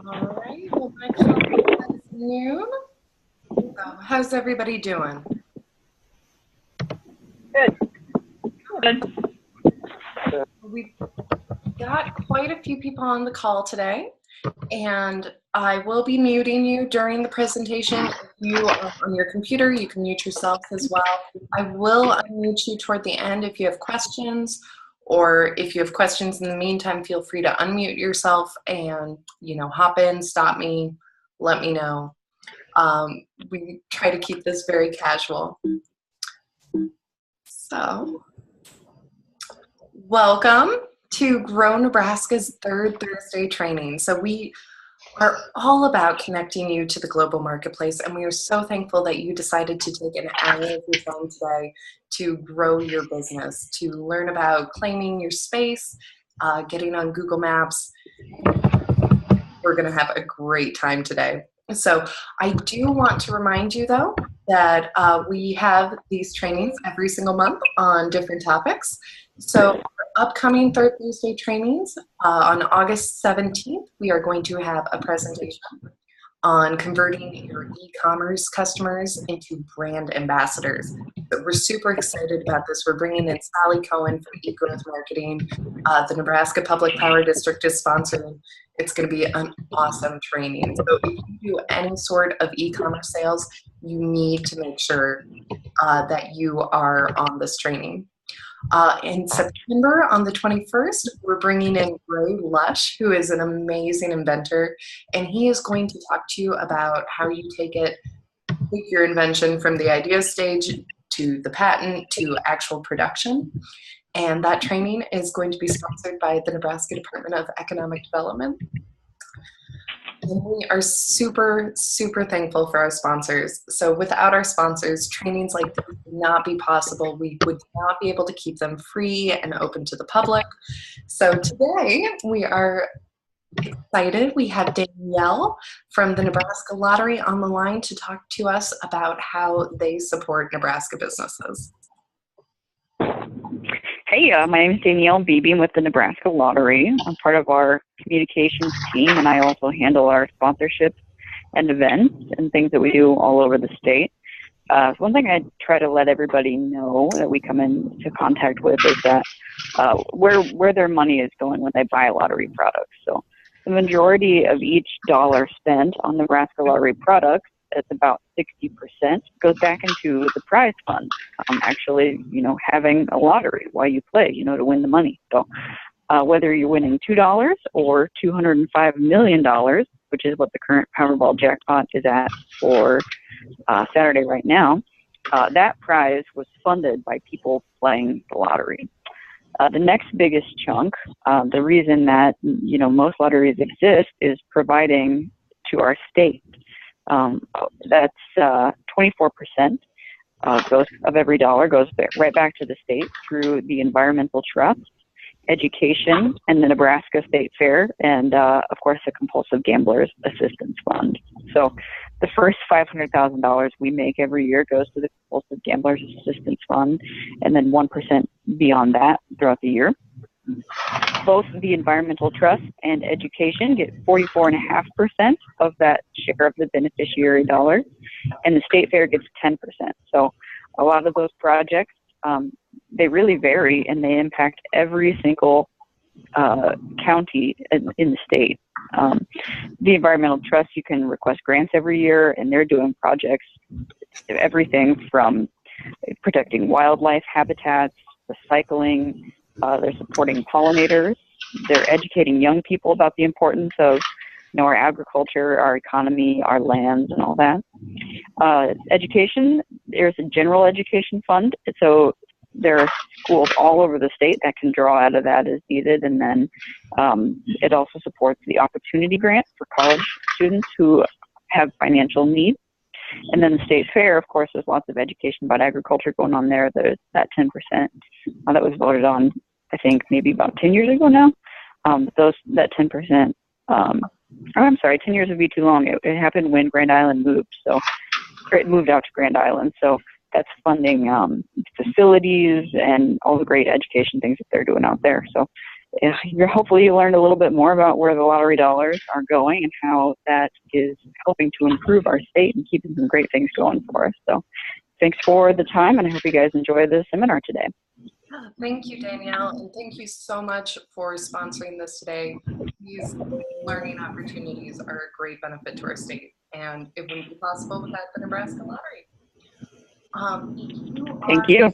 All right. Well, my clock is noon. So how's everybody doing? Good. Good. We've got quite a few people on the call today, and I will be muting you during the presentation. If you are on your computer, you can mute yourself as well. I will unmute you toward the end if you have questions, or if you have questions in the meantime, feel free to unmute yourself and, hop in, stop me, let me know. We try to keep this very casual. So, welcome to Grow Nebraska's third Thursday training. So we are all about connecting you to the global marketplace, and we are so thankful that you decided to take an hour of your time today to grow your business, to learn about claiming your space, getting on Google Maps. We're going to have a great time today. So I do want to remind you, though, that we have these trainings every single month on different topics. So for upcoming Third Thursday trainings, on August 17th, we are going to have a presentation on converting your e-commerce customers into brand ambassadors. So we're super excited about this. We're bringing in Sally Cohen from eGrowth Marketing. The Nebraska Public Power District is sponsoring. It's going to be an awesome training. So if you do any sort of e-commerce sales, you need to make sure that you are on this training. In September, on the 21st, we're bringing in Ray Lush, who is an amazing inventor, and he is going to talk to you about how you take your invention from the idea stage to the patent to actual production. And that training is going to be sponsored by the Nebraska Department of Economic Development. And we are super, super thankful for our sponsors. So without our sponsors, trainings like this would not be possible. We would not be able to keep them free and open to the public. So today we are excited. We have Danielle from the Nebraska Lottery on the line to talk to us about how they support Nebraska businesses. Hey, my name is Danielle Beebe with the Nebraska Lottery. I'm part of our communications team, and I also handle our sponsorships and events and things that we do all over the state. One thing I try to let everybody know that we come into contact with is that where their money is going when they buy lottery products. So the majority of each dollar spent on Nebraska Lottery products, it's about 60%, goes back into the prize fund. Actually, having a lottery while you play, to win the money. So whether you're winning $2 or $205 million, which is what the current Powerball jackpot is at for Saturday right now, that prize was funded by people playing the lottery. The next biggest chunk, the reason that, most lotteries exist is providing to our state. That's 24% of every dollar goes right back to the state through the Environmental Trust, Education, and the Nebraska State Fair, and of course the Compulsive Gamblers Assistance Fund. So the first $500,000 we make every year goes to the Compulsive Gamblers Assistance Fund, and then 1% beyond that throughout the year. Both the Environmental Trust and Education get 44.5% of that share of the beneficiary dollars, and the State Fair gets 10%. So a lot of those projects, they really vary, and they impact every single county in the state. The Environmental Trust, you can request grants every year, and they're doing projects, everything from protecting wildlife habitats, recycling. They're supporting pollinators. They're educating young people about the importance of, our agriculture, our economy, our lands, and all that. Education, there's a general education fund. So there are schools all over the state that can draw out of that as needed. And then it also supports the Opportunity Grant for college students who have financial needs. And then the State Fair, of course, there's lots of education about agriculture going on there. There's that 10% that was voted on, I think, maybe about 10 years ago now. That 10%, I'm sorry, 10 years would be too long. It happened when Grand Island moved. So it moved out to Grand Island. So that's funding facilities and all the great education things that they're doing out there. So hopefully you learned a little bit more about where the lottery dollars are going and how that is helping to improve our state and keeping some great things going for us. So thanks for the time, and I hope you guys enjoy the seminar today. Thank you, Danielle, and thank you so much for sponsoring this today. These learning opportunities are a great benefit to our state, and it wouldn't be possible without the Nebraska Lottery. Thank you.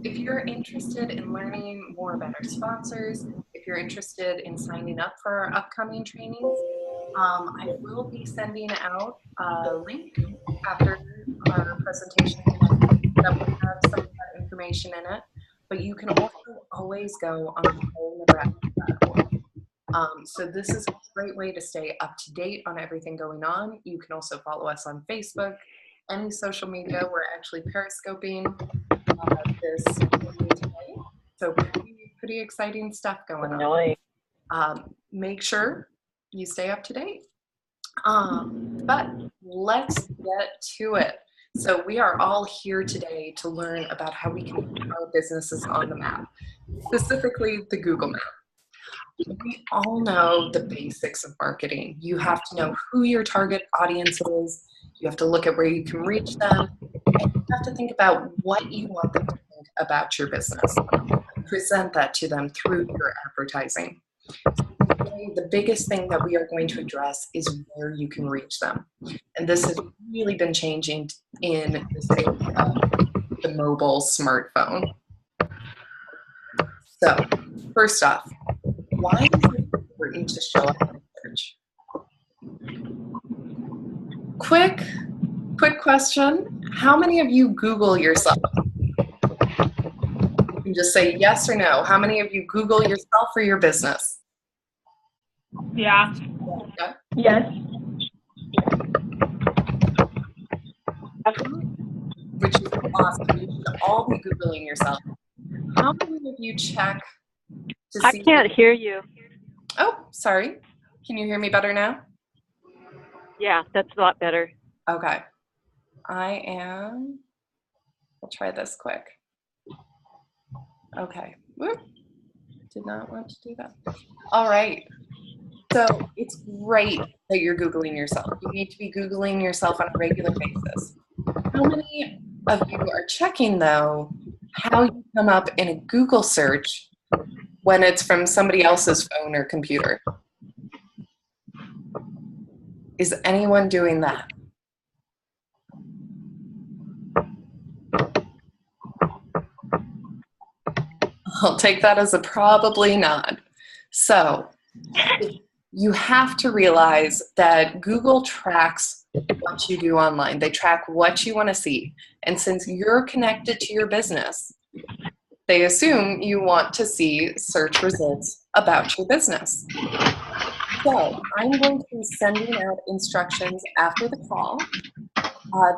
If you're interested in learning more about our sponsors, if you're interested in signing up for our upcoming trainings, I will be sending out a link after our presentation that will have some of that information in it, but you can also always go on the whole Nebraska platform. So this is a great way to stay up to date on everything going on. You can also follow us on Facebook, any social media. We're actually periscoping this today. So pretty exciting stuff going on. Make sure you stay up to date. But let's get to it. So we are all here today to learn about how we can put our businesses on the map, specifically the Google map. We all know the basics of marketing. You have to know who your target audience is. You have to look at where you can reach them. And you have to think about what you want them to think about your business. Present that to them through your advertising. The biggest thing that we are going to address is where you can reach them. And this has really been changing in the state of the mobile smartphone. So, first off, why is it important to show up in search? Quick question. How many of you Google yourself? You can just say yes or no. How many of you Google yourself or your business? Yeah. Yeah. Yes. Which is awesome. You should all be Googling yourself. How many of you check to see? I can't hear you. Oh, sorry. Can you hear me better now? Yeah, that's a lot better. Okay. I'll try this quick. Okay. Whoop. Did not want to do that. All right. So it's great that you're Googling yourself. You need to be Googling yourself on a regular basis. How many of you are checking, though, how you come up in a Google search when it's from somebody else's phone or computer? Is anyone doing that? I'll take that as a probably not. So you have to realize that Google tracks what you do online. They track what you want to see. And since you're connected to your business, they assume you want to see search results about your business. So I'm going to be sending out instructions after the call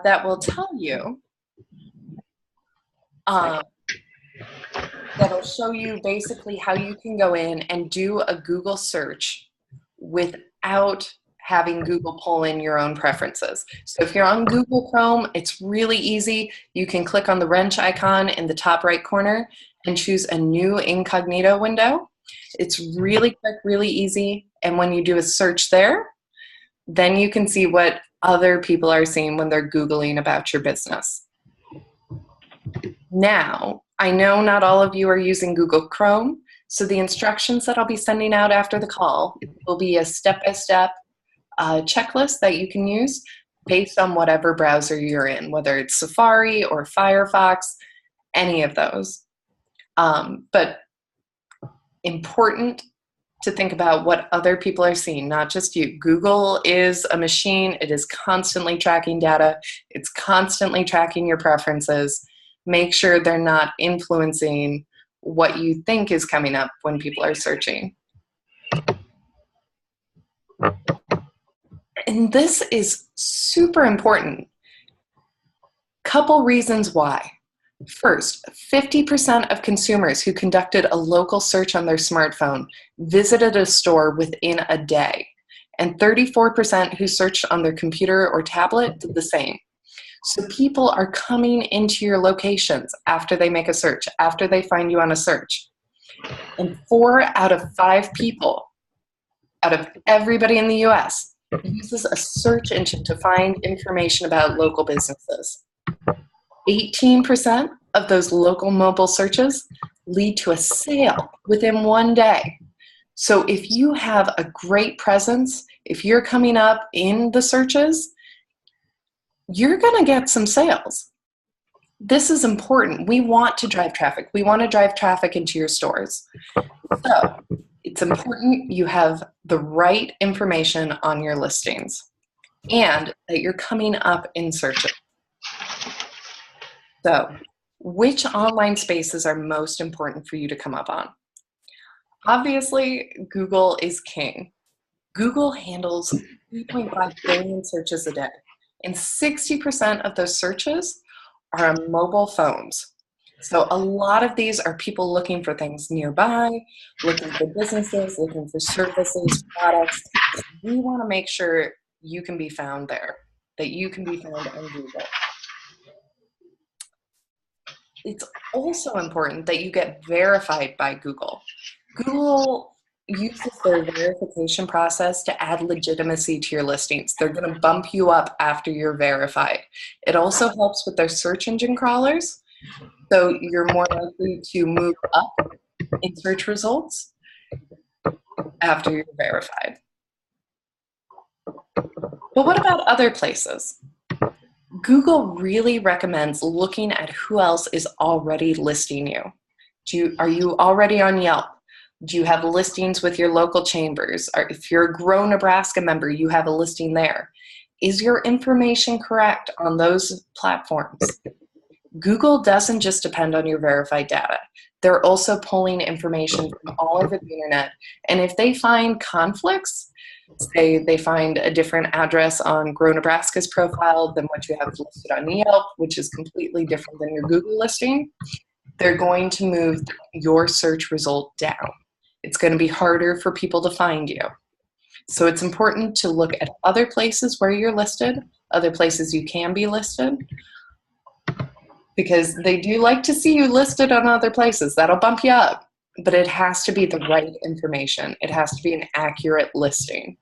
that will tell you, that'll show you basically how you can go in and do a Google search without having Google pull in your own preferences. So if you're on Google Chrome, it's really easy. You can click on the wrench icon in the top right corner and choose a new incognito window. It's really quick, really easy. And when you do a search there, then you can see what other people are seeing when they're Googling about your business. Now, I know not all of you are using Google Chrome, so the instructions that I'll be sending out after the call will be a step-by-step checklist that you can use based on whatever browser you're in, whether it's Safari or Firefox, any of those. But important to think about what other people are seeing, not just you. Google is a machine. It is constantly tracking data. It's constantly tracking your preferences. Make sure they're not influencing what you think is coming up when people are searching. And this is super important. Couple reasons why. First, 50% of consumers who conducted a local search on their smartphone visited a store within a day, and 34% who searched on their computer or tablet did the same. So people are coming into your locations after they make a search, after they find you on a search. And 4 out of 5 people, out of everybody in the US, uses a search engine to find information about local businesses. 18% of those local mobile searches lead to a sale within 1 day. So if you have a great presence, if you're coming up in the searches, you're going to get some sales. This is important. We want to drive traffic. We want to drive traffic into your stores. So it's important you have the right information on your listings and that you're coming up in searches. So which online spaces are most important for you to come up on? Obviously, Google is king. Google handles 3.5 billion searches a day, and 60% of those searches are on mobile phones. So a lot of these are people looking for things nearby, looking for businesses, looking for services, products. We want to make sure you can be found there, that you can be found on Google. It's also important that you get verified by Google. Google uses their verification process to add legitimacy to your listings. They're going to bump you up after you're verified. It also helps with their search engine crawlers, so you're more likely to move up in search results after you're verified. But what about other places? Google really recommends looking at who else is already listing you. Are you already on Yelp? Do you have listings with your local chambers? Or if you're a Grow Nebraska member, you have a listing there. Is your information correct on those platforms? Google doesn't just depend on your verified data. They're also pulling information from all over the internet. And if they find conflicts, say they find a different address on Grow Nebraska's profile than what you have listed on Yelp, which is completely different than your Google listing, they're going to move your search result down. It's going to be harder for people to find you. So it's important to look at other places where you're listed, other places you can be listed, because they do like to see you listed on other places. That'll bump you up, but it has to be the right information. It has to be an accurate listing.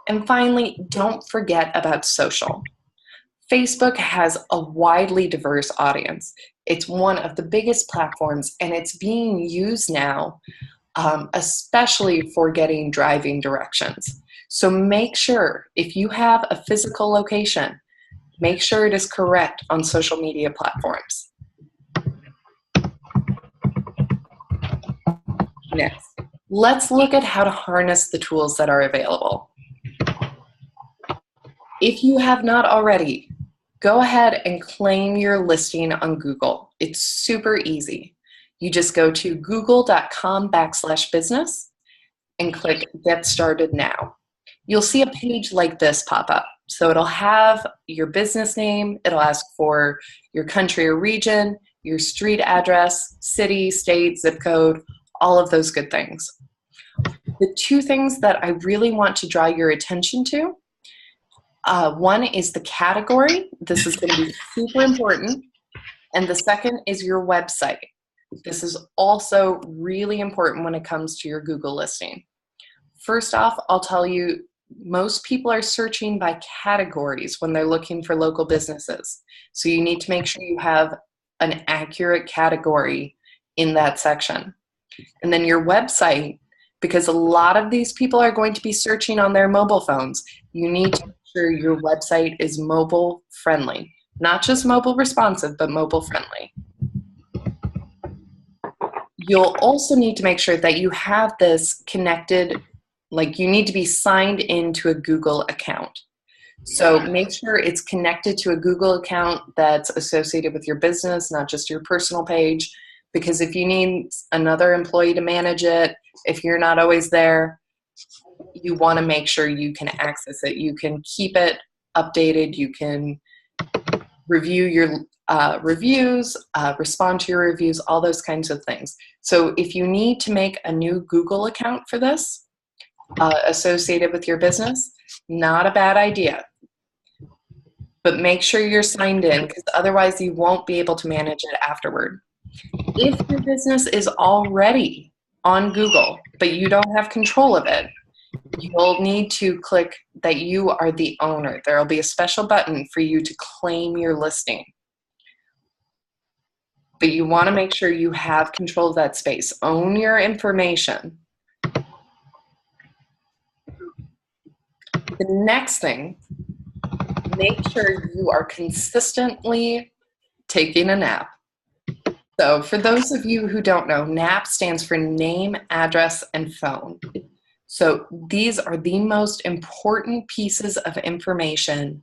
And finally, don't forget about social. Facebook has a widely diverse audience. It's one of the biggest platforms, and it's being used now, especially for getting driving directions. So make sure, if you have a physical location, make sure it is correct on social media platforms. Next, let's look at how to harness the tools that are available. If you have not already, go ahead and claim your listing on Google. It's super easy. You just go to google.com/business and click Get Started Now. You'll see a page like this pop up. So it'll have your business name, it'll ask for your country or region, your street address, city, state, zip code, all of those good things. The two things that I really want to draw your attention to, one is the category. This is going to be super important. And the second is your website. This is also really important when it comes to your Google listing. First off, I'll tell you, most people are searching by categories when they're looking for local businesses. So you need to make sure you have an accurate category in that section. And then your website, because a lot of these people are going to be searching on their mobile phones, you need to make sure your website is mobile friendly. Not just mobile responsive, but mobile friendly. You'll also need to make sure that you have this connected, like you need to be signed into a Google account. So make sure it's connected to a Google account that's associated with your business, not just your personal page, because if you need another employee to manage it, if you're not always there, you want to make sure you can access it. You can keep it updated. You can review your reviews, respond to your reviews, all those kinds of things. So if you need to make a new Google account for this, associated with your business, not a bad idea. But make sure you're signed in, because otherwise you won't be able to manage it afterward. If your business is already on Google, but you don't have control of it, you'll need to click that you are the owner. There will be a special button for you to claim your listing. But you want to make sure you have control of that space. Own your information. The next thing, make sure you are consistently taking a nap. So for those of you who don't know, NAP stands for name, address, and phone. So these are the most important pieces of information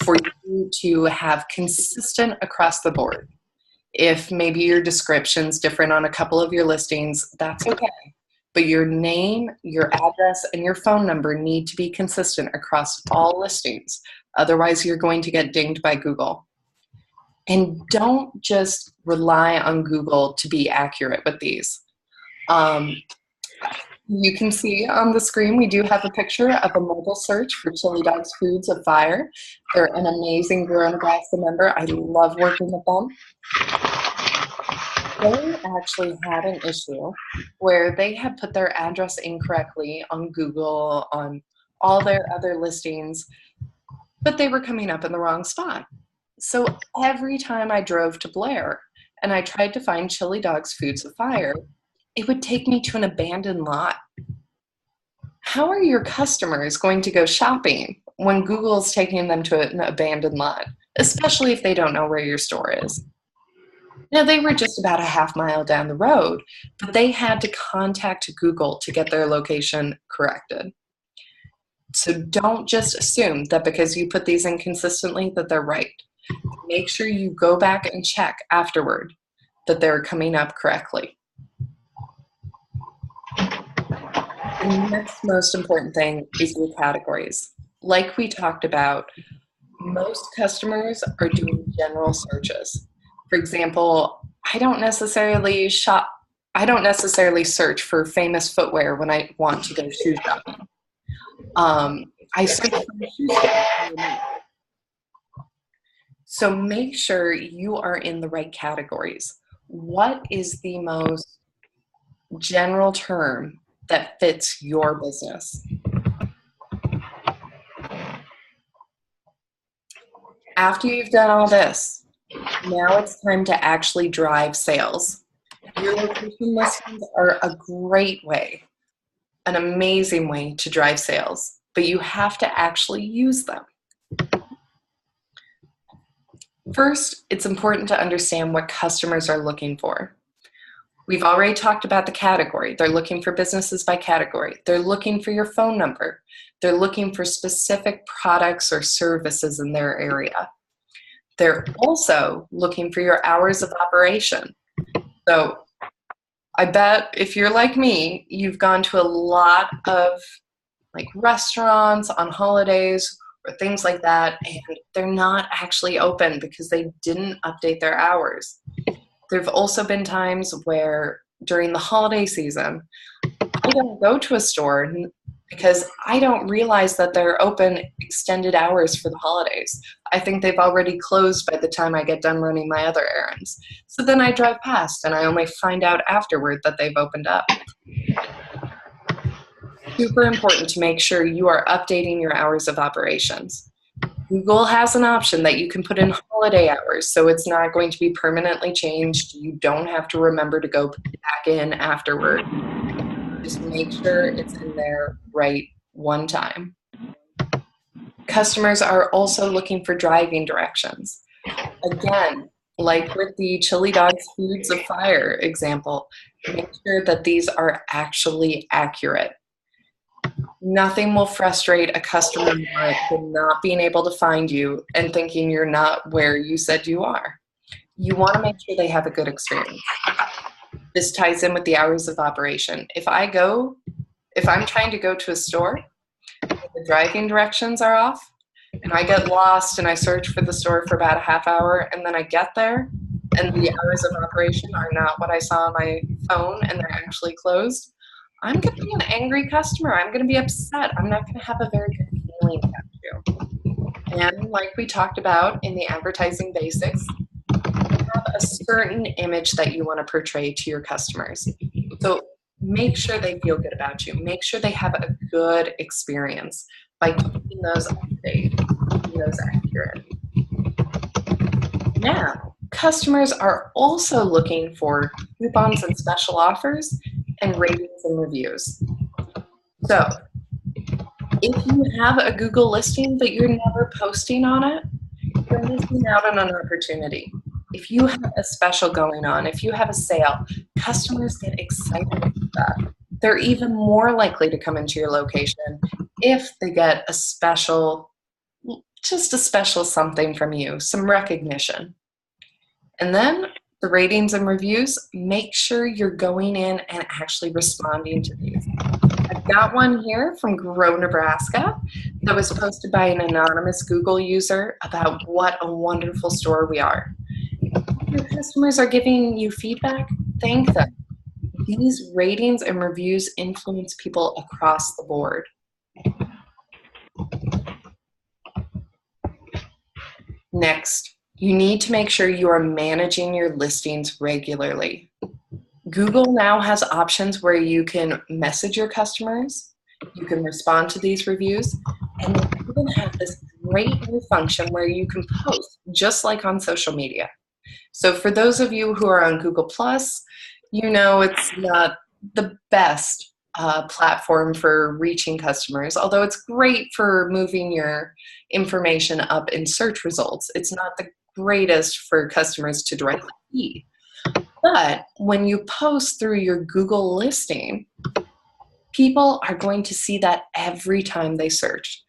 for you to have consistent across the board. If maybe your description's different on a couple of your listings, that's okay. But your name, your address, and your phone number need to be consistent across all listings. Otherwise, you're going to get dinged by Google. And don't just rely on Google to be accurate with these. You can see on the screen, we do have a picture of a mobile search for Chili Dogs Foods of Fire. They're an amazing Grow Nebraska member. I love working with them. They actually had an issue where they had put their address incorrectly on Google, on all their other listings, but they were coming up in the wrong spot. So every time I drove to Blair and I tried to find Chili Dogs Foods of Fire, it would take me to an abandoned lot. How are your customers going to go shopping when Google's taking them to an abandoned lot, especially if they don't know where your store is? Now, they were just about a half mile down the road, but they had to contact Google to get their location corrected. So don't just assume that because you put these in consistently that they're right. Make sure you go back and check afterward that they're coming up correctly. The next most important thing is your categories. Like we talked about, most customers are doing general searches. For example, I don't necessarily search for famous footwear when I want to go shoe shopping. I search for shoe shopping. So make sure you are in the right categories. What is the most general term that fits your business? After you've done all this, now it's time to actually drive sales. Your location listings are a great way, an amazing way to drive sales, but you have to actually use them. First, it's important to understand what customers are looking for. We've already talked about the category. They're looking for businesses by category. They're looking for your phone number. They're looking for specific products or services in their area. They're also looking for your hours of operation. So I bet if you're like me, you've gone to a lot of like restaurants on holidays or things like that, and they're not actually open because they didn't update their hours. There have also been times where during the holiday season, I don't go to a store because I don't realize that they're open extended hours for the holidays. I think they've already closed by the time I get done running my other errands. So then I drive past and I only find out afterward that they've opened up. Super important to make sure you are updating your hours of operations. Google has an option that you can put in holiday hours, so it's not going to be permanently changed. You don't have to remember to go back in afterward. Just make sure it's in there right one time. Customers are also looking for driving directions. Again, like with the Chili Dogs Foods of Fire example, make sure that these are actually accurate. Nothing will frustrate a customer more than not being able to find you and thinking you're not where you said you are. You want to make sure they have a good experience. This ties in with the hours of operation. If I'm trying to go to a store, the driving directions are off, and I get lost and I search for the store for about a half hour, and then I get there, and the hours of operation are not what I saw on my phone, and they're actually closed, I'm going to be an angry customer. I'm going to be upset. I'm not going to have a very good feeling about you. And like we talked about in the advertising basics, have a certain image that you want to portray to your customers. So make sure they feel good about you. Make sure they have a good experience by keeping those up to date, keeping those accurate. Now, customers are also looking for coupons and special offers and ratings and reviews. So if you have a Google listing but you're never posting on it, you're missing out on an opportunity. If you have a special going on, if you have a sale, customers get excited about that. They're even more likely to come into your location if they get a special, just a special something from you, some recognition. And then the ratings and reviews, make sure you're going in and actually responding to these. I've got one here from Grow Nebraska that was posted by an anonymous Google user about what a wonderful store we are. If your customers are giving you feedback, thank them. These ratings and reviews influence people across the board. Next, you need to make sure you are managing your listings regularly. Google now has options where you can message your customers, you can respond to these reviews, and they even have this great new function where you can post just like on social media. So for those of you who are on Google+, you know it's not the best platform for reaching customers, although it's great for moving your information up in search results. It's not the greatest for customers to directly see. But when you post through your Google listing, people are going to see that every time they search.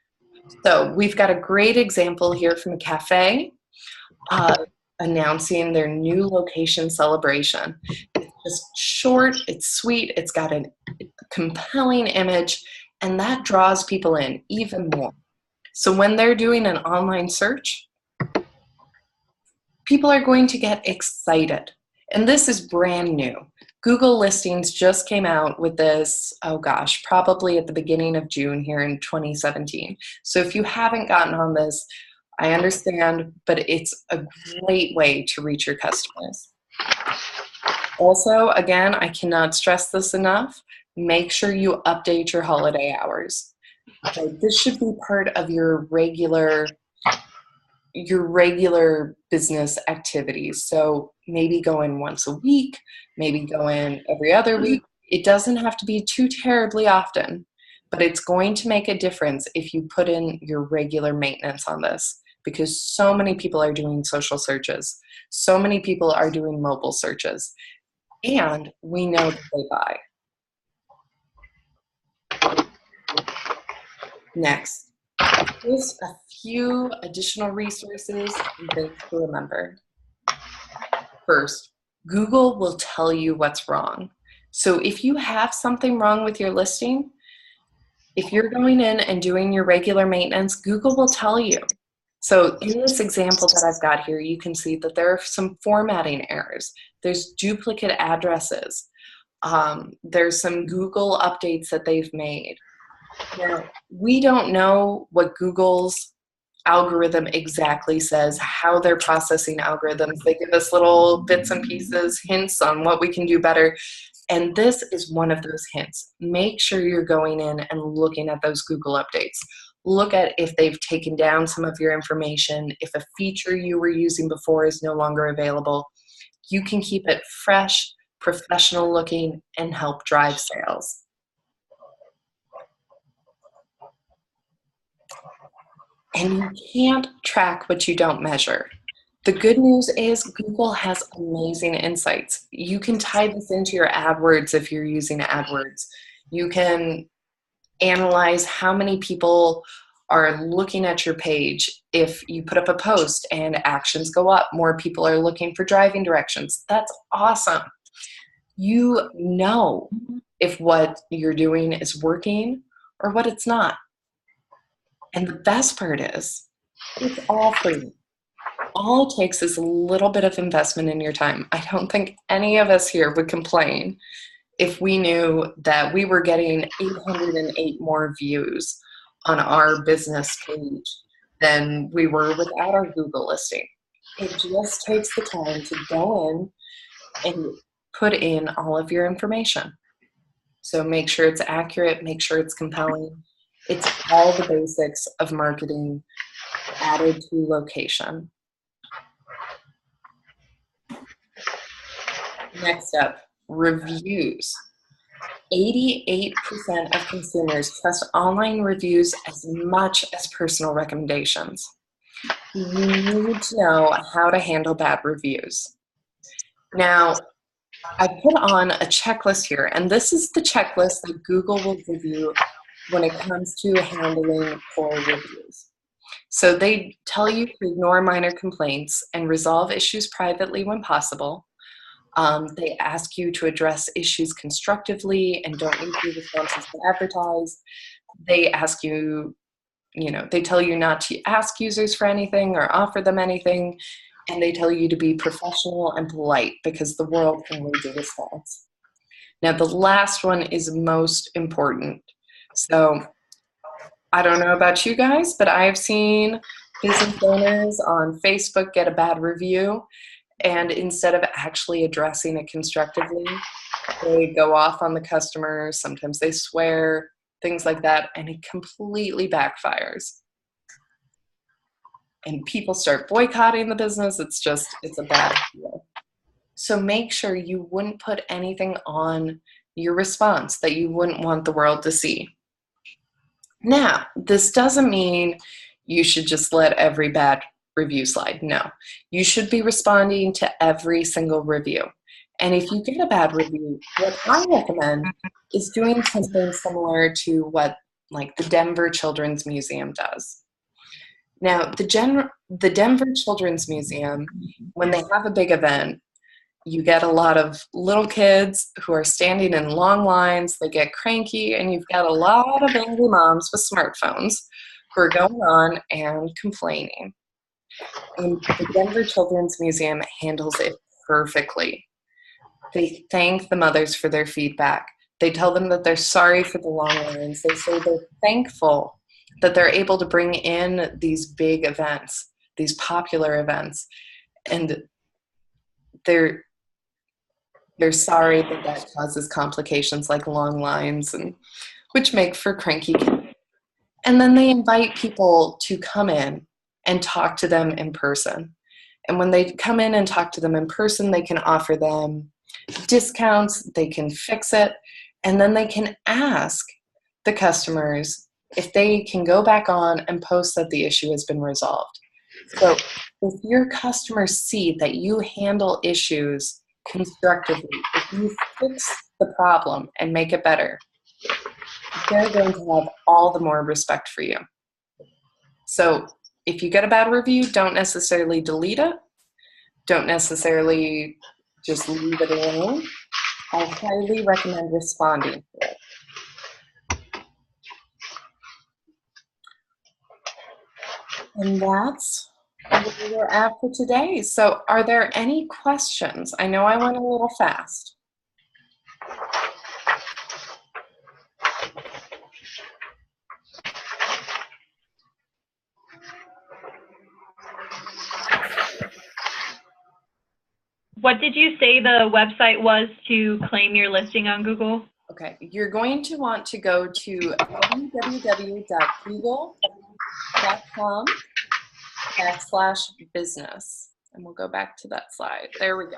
So we've got a great example here from a cafe announcing their new location celebration. It's just short, it's sweet, it's got a compelling image, and that draws people in even more. So when they're doing an online search, people are going to get excited. And this is brand new. Google Listings just came out with this, oh gosh, probably at the beginning of June here in 2017. So if you haven't gotten on this, I understand, but it's a great way to reach your customers. Also, again, I cannot stress this enough, make sure you update your holiday hours. Okay, this should be part of your regular business activities. So maybe go in once a week, maybe go in every other week. It doesn't have to be too terribly often, but it's going to make a difference if you put in your regular maintenance on this, because so many people are doing social searches. So many people are doing mobile searches, and we know that they buy. Next, here's a few additional resources and things to remember. First, Google will tell you what's wrong. So if you have something wrong with your listing, if you're going in and doing your regular maintenance, Google will tell you. So in this example that I've got here, you can see that there are some formatting errors. There's duplicate addresses. There's some Google updates that they've made. Now, we don't know what Google's algorithm exactly says, how they're processing algorithms. They give us little bits and pieces, hints on what we can do better. And this is one of those hints. Make sure you're going in and looking at those Google updates. Look at if they've taken down some of your information, if a feature you were using before is no longer available. You can keep it fresh, professional looking, and help drive sales. And you can't track what you don't measure. The good news is Google has amazing insights. You can tie this into your AdWords if you're using AdWords. You can analyze how many people are looking at your page. If you put up a post and actions go up, more people are looking for driving directions. That's awesome. You know if what you're doing is working or what it's not. And the best part is, it's all free. All it takes is a little bit of investment in your time. I don't think any of us here would complain if we knew that we were getting 808 more views on our business page than we were without our Google listing. It just takes the time to go in and put in all of your information. So make sure it's accurate, make sure it's compelling. It's all the basics of marketing added to location. Next up, reviews. 88% of consumers trust online reviews as much as personal recommendations. You need to know how to handle bad reviews. Now, I put on a checklist here, and this is the checklist that Google will give you when it comes to handling poor reviews. So they tell you to ignore minor complaints and resolve issues privately when possible. They ask you to address issues constructively and don't use your responses to advertise. They ask you, they tell you not to ask users for anything or offer them anything. And they tell you to be professional and polite because the world can read your response. Now, the last one is most important. So I don't know about you guys, but I've seen business owners on Facebook get a bad review, and instead of actually addressing it constructively, they go off on the customers. Sometimes they swear, things like that, and it completely backfires. And people start boycotting the business. It's a bad deal. So make sure you wouldn't put anything on your response that you wouldn't want the world to see. Now, this doesn't mean you should just let every bad review slide. No, you should be responding to every single review. And if you get a bad review, what I recommend is doing something similar to what like the Denver Children's Museum does. Now, the Denver Children's Museum, when they have a big event, you get a lot of little kids who are standing in long lines, they get cranky, and you've got a lot of angry moms with smartphones who are going on and complaining. And the Denver Children's Museum handles it perfectly. They thank the mothers for their feedback. They tell them that they're sorry for the long lines. They say they're thankful that they're able to bring in these big events, these popular events, and they're sorry that causes complications like long lines, and which make for cranky kids. And then they invite people to come in and talk to them in person. And when they come in and talk to them in person, they can offer them discounts, they can fix it, and then they can ask the customers if they can go back on and post that the issue has been resolved. So if your customers see that you handle issues constructively, if you fix the problem and make it better, they're going to have all the more respect for you. So if you get a bad review, don't necessarily delete it. Don't necessarily just leave it alone. I highly recommend responding to it. And that's where we're at for today. So are there any questions? I know I went a little fast. What did you say the website was to claim your listing on Google? Okay, you're going to want to go to www.google.com/business. And we'll go back to that slide. There we go.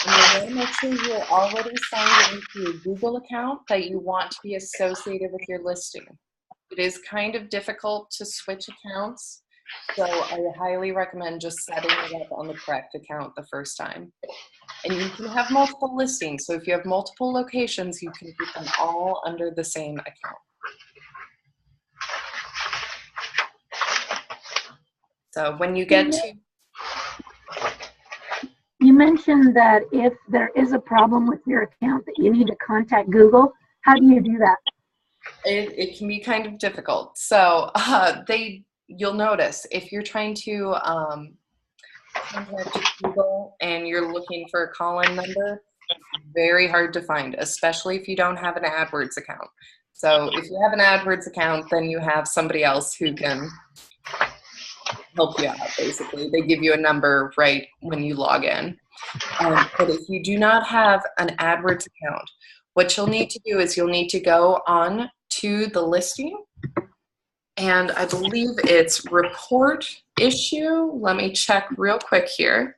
And you want to make sure you're already signed into a Google account that you want to be associated with your listing. It is kind of difficult to switch accounts, so I highly recommend just setting it up on the correct account the first time. And you can have multiple listings, so if you have multiple locations, you can keep them all under the same account. So when you get to... You mentioned that if there is a problem with your account that you need to contact Google. How do you do that? It can be kind of difficult. So you'll notice if you're trying to contact Google and you're looking for a call-in number, it's very hard to find, especially if you don't have an AdWords account. So if you have an AdWords account, then you have somebody else who can help you out, basically. They give you a number right when you log in. But if you do not have an AdWords account, what you'll need to do is you'll need to go on to the listing, and I believe it's report issue. Let me check real quick here.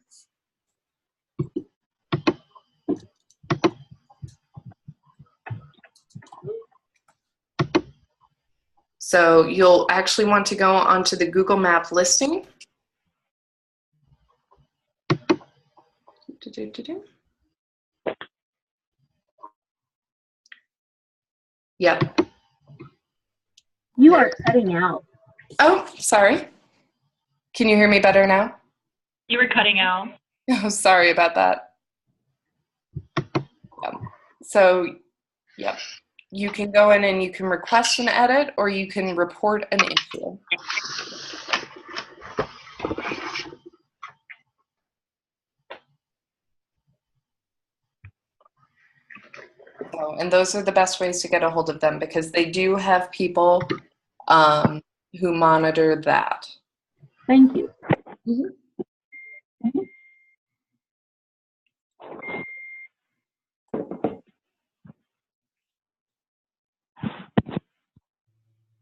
So you'll actually want to go onto the Google Map listing. Yep. You are cutting out. Oh, sorry. Can you hear me better now? You were cutting out. Oh, sorry about that. So, yep. You can go in and you can request an edit, or you can report an issue. So, and those are the best ways to get a hold of them, because they do have people who monitor that. Thank you.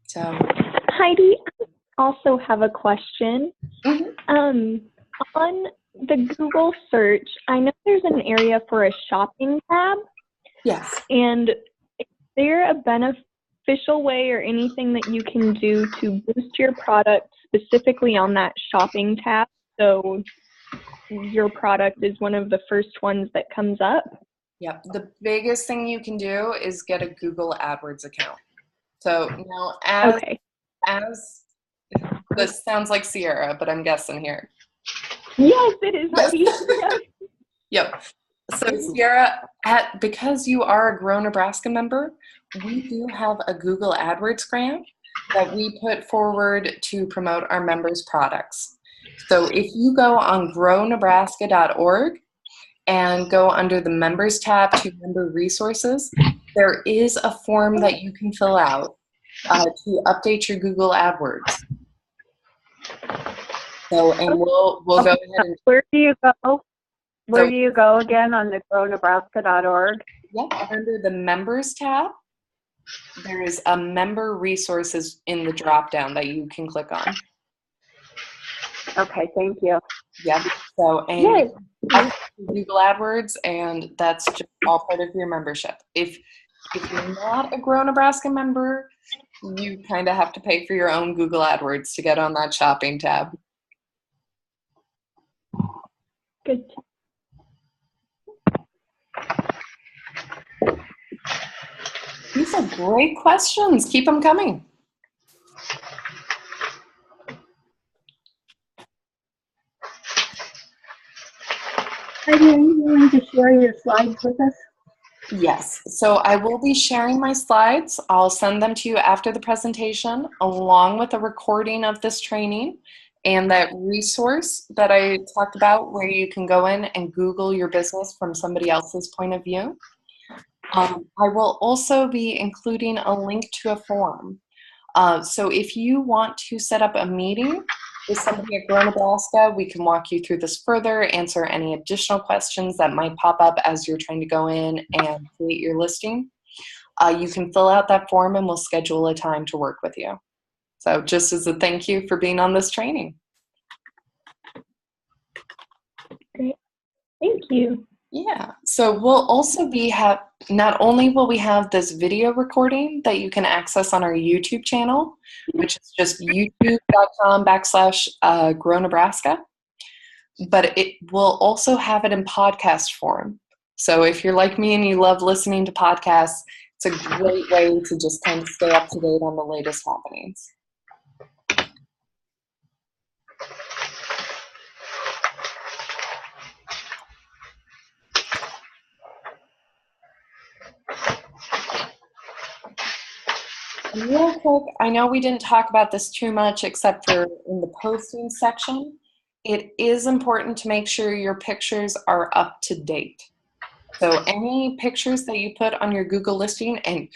So, Heidi, I also have a question. mhm. On the Google search, I know there's an area for a shopping tab, Yes. and is there a beneficial way or anything that you can do to boost your product specifically on that shopping tab so your product is one of the first ones that comes up? Yep. The biggest thing you can do is get a Google AdWords account. So now, as this sounds like Sierra, but I'm guessing here. Yes, it is. Heidi. Yes. Yep. So Sierra, because you are a Grow Nebraska member, we do have a Google AdWords grant that we put forward to promote our members' products. So if you go on grownebraska.org and go under the members tab to member resources, there is a form that you can fill out to update your Google AdWords. So, and we'll go ahead and. Where do you go? Where do you go again on the grownebraska.org? Yep, under the members tab, there is a member resources in the drop down that you can click on. Okay, thank you. Yep. So, and Yes. Google AdWords, and that's just all part of your membership. If you're not a Grow Nebraska member, you kind of have to pay for your own Google AdWords to get on that shopping tab. Good. These are great questions. Keep them coming. Heidi, are you willing to share your slides with us? Yes, so I will be sharing my slides. I'll send them to you after the presentation, along with a recording of this training and that resource that I talked about where you can go in and Google your business from somebody else's point of view. I will also be including a link to a form. So if you want to set up a meeting with somebody at Grow Nebraska, we can walk you through this further, answer any additional questions that might pop up as you're trying to go in and create your listing. You can fill out that form and we'll schedule a time to work with you. So just as a thank you for being on this training. Great. Thank you. Yeah, so we'll also not only will we have this video recording that you can access on our YouTube channel, which is just youtube.com/Grow Nebraska, but it will also have it in podcast form. So if you're like me and you love listening to podcasts, it's a great way to just kind of stay up to date on the latest happenings. Real quick, I know we didn't talk about this too much except for in the posting section. It is important to make sure your pictures are up to date. So any pictures that you put on your Google listing, and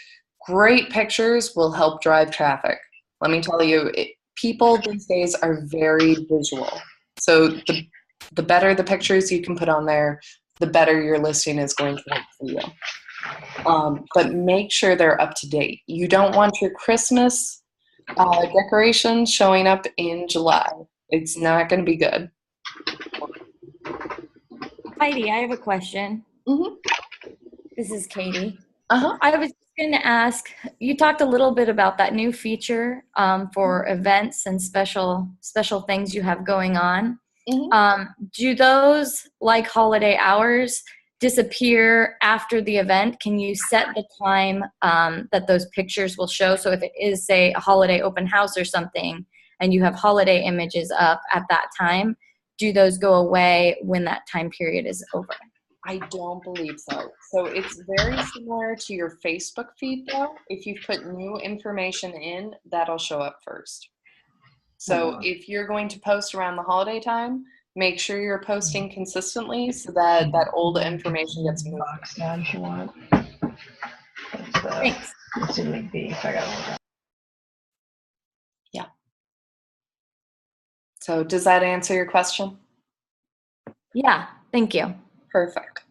great pictures will help drive traffic. Let me tell you, people these days are very visual. So the better the pictures you can put on there, the better your listing is going to look for you. But make sure they're up to date. You don't want your Christmas decorations showing up in July. It's not going to be good. Heidi, I have a question. Mm-hmm. This is Katie. Uh-huh. I was going to ask, you talked a little bit about that new feature for events and special things you have going on. Mm-hmm. Do those, like holiday hours, disappear after the event? Can you set the time that those pictures will show? So if it is, say, a holiday open house or something, and you have holiday images up at that time, do those go away when that time period is over? I don't believe so. So it's very similar to your Facebook feed, though. If you put new information in, that'll show up first. So if you're going to post around the holiday time, make sure you're posting consistently so that that old information gets moved. If you want. Thanks. It's in McBee, so I gotta look up. Yeah. So does that answer your question? Yeah, thank you. Perfect.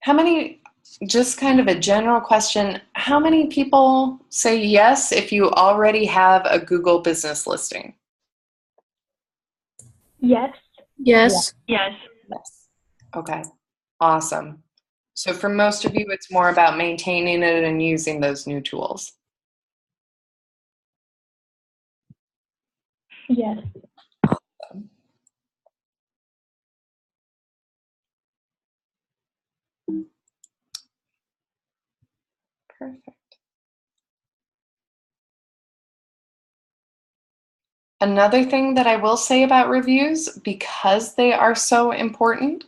How many, just kind of a general question, how many people say yes if you already have a Google business listing? Yes. Yes. Yes. Yes. Okay, awesome. So for most of you, it's more about maintaining it and using those new tools. Yes. Perfect. Another thing that I will say about reviews, because they are so important,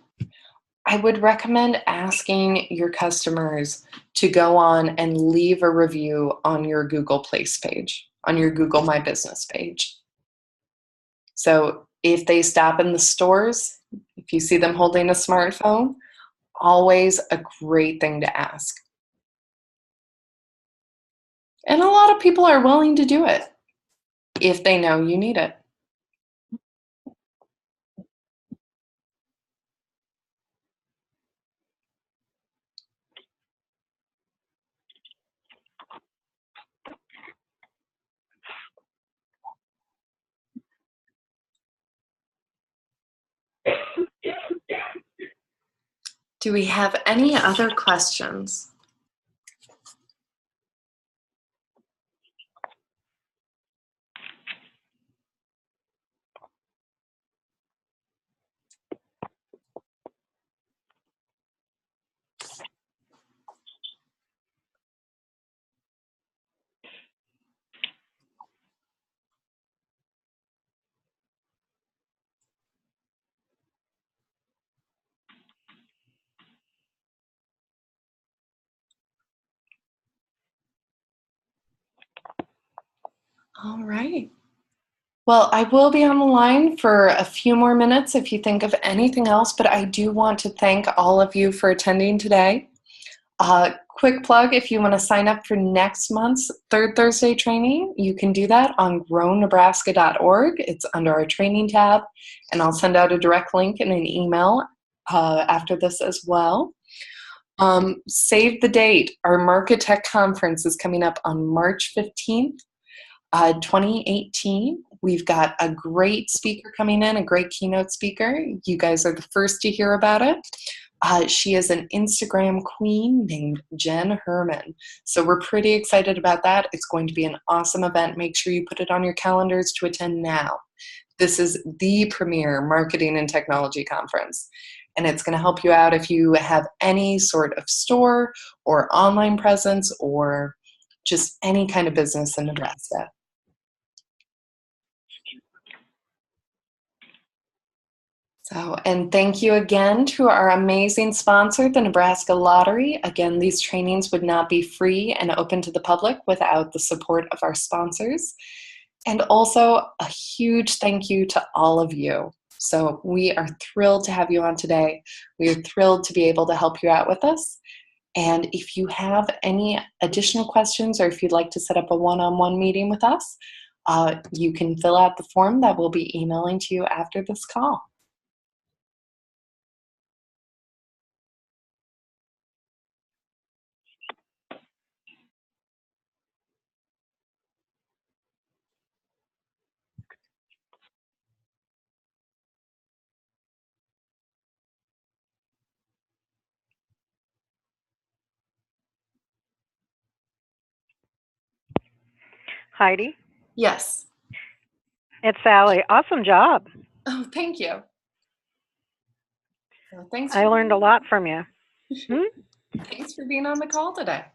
I would recommend asking your customers to go on and leave a review on your Google Place page, on your Google My Business page. So if they stop in the stores, if you see them holding a smartphone, always a great thing to ask. And a lot of people are willing to do it if they know you need it. Do we have any other questions? All right. Well, I will be on the line for a few more minutes if you think of anything else, but I do want to thank all of you for attending today. Quick plug, if you want to sign up for next month's Third Thursday training, you can do that on grownebraska.org. It's under our training tab, and I'll send out a direct link in an email after this as well. Save the date. Our Marketech conference is coming up on March 15th. 2018. We've got a great speaker coming in, a great keynote speaker. You guys are the first to hear about it. She is an Instagram queen named Jen Herman. So we're pretty excited about that. It's going to be an awesome event. Make sure you put it on your calendars to attend now. This is the premier marketing and technology conference. And it's going to help you out if you have any sort of store or online presence or just any kind of business in Nebraska. So, and thank you again to our amazing sponsor, the Nebraska Lottery. Again, these trainings would not be free and open to the public without the support of our sponsors. And also a huge thank you to all of you. So we are thrilled to have you on today. We are thrilled to be able to help you out with this. And if you have any additional questions or if you'd like to set up a one-on-one meeting with us, you can fill out the form that we'll be emailing to you after this call. Heidi, Yes. it's Sally. Awesome job. Oh, thank you. Well, thanks. I learned a lot from you. Thanks for being on the call today.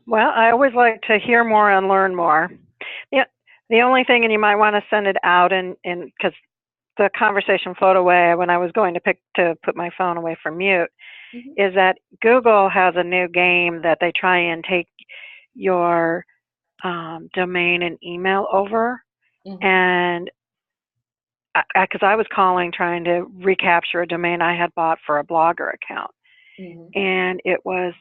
Well, I always like to hear more and learn more. Yeah, the only thing, and you might want to send it out, and because the conversation flowed away when I was going to put my phone away from mute, is that Google has a new game that they try and take your domain and email over, and because I was calling trying to recapture a domain I had bought for a Blogger account, and it was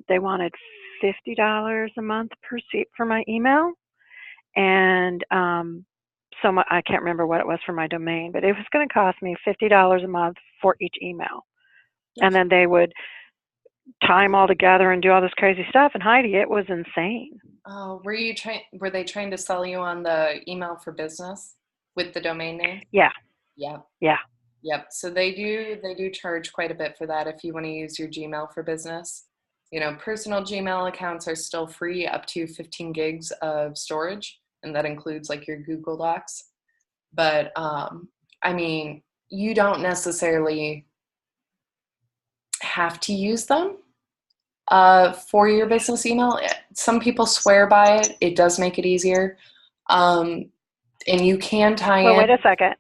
they wanted $50 a month per seat for my email, and I can't remember what it was for my domain, but it was going to cost me $50 a month for each email, and then they would tie them all together and do all this crazy stuff. And Heidi, it was insane. Oh, were they trying to sell you on the email for business with the domain name? Yeah. Yep. Yeah. Yep. So they do charge quite a bit for that if you want to use your Gmail for business. You know, personal Gmail accounts are still free up to 15 gigs of storage, and that includes like your Google Docs. But I mean, you don't necessarily have to use them for your business email. Some people swear by it. It does make it easier. And you can tie in. Wait a second.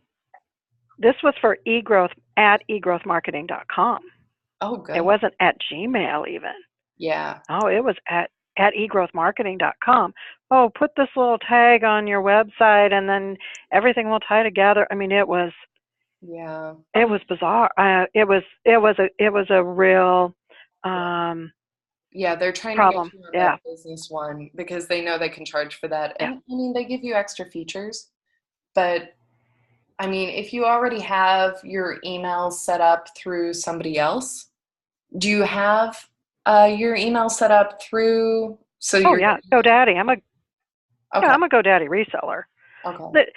This was for eGrowth at egrowthmarketing.com. Oh, good. It wasn't at Gmail even. Yeah. Oh, it was at egrowthmarketing.com. Oh, put this little tag on your website and then everything will tie together. I mean, it was bizarre. It was a real yeah, they're trying problem. to get you on that business one because they know they can charge for that. And I mean, they give you extra features, but I mean, if you already have your email set up through somebody else, do you have your email set up through? GoDaddy. I'm a GoDaddy reseller. Okay.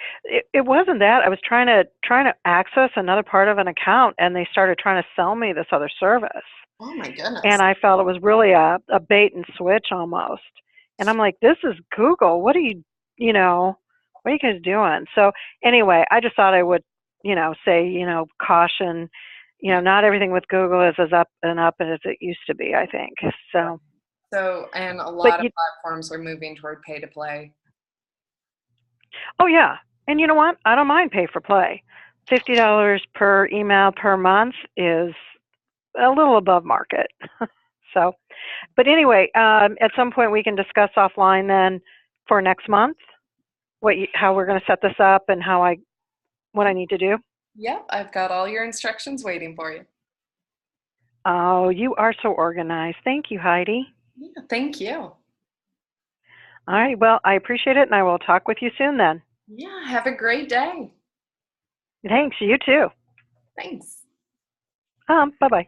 It wasn't that. I was trying to access another part of an account, and they started trying to sell me this other service. Oh my goodness. And I felt it was really a bait and switch almost. And I'm like, this is Google. What are you guys doing? So anyway, I just thought I would, say, caution, not everything with Google is as up as it used to be, I think. So, and a lot of platforms are moving toward pay to play. Oh yeah. And you know what? I don't mind pay for play. $50 per email per month is a little above market. So, but anyway, at some point we can discuss offline then for next month how we're going to set this up and what I need to do. Yep, I've got all your instructions waiting for you. Oh, you are so organized. Thank you, Heidi. Yeah, thank you. All right, well, I appreciate it, and I will talk with you soon then. Yeah, have a great day. Thanks, you too. Thanks. Bye-bye.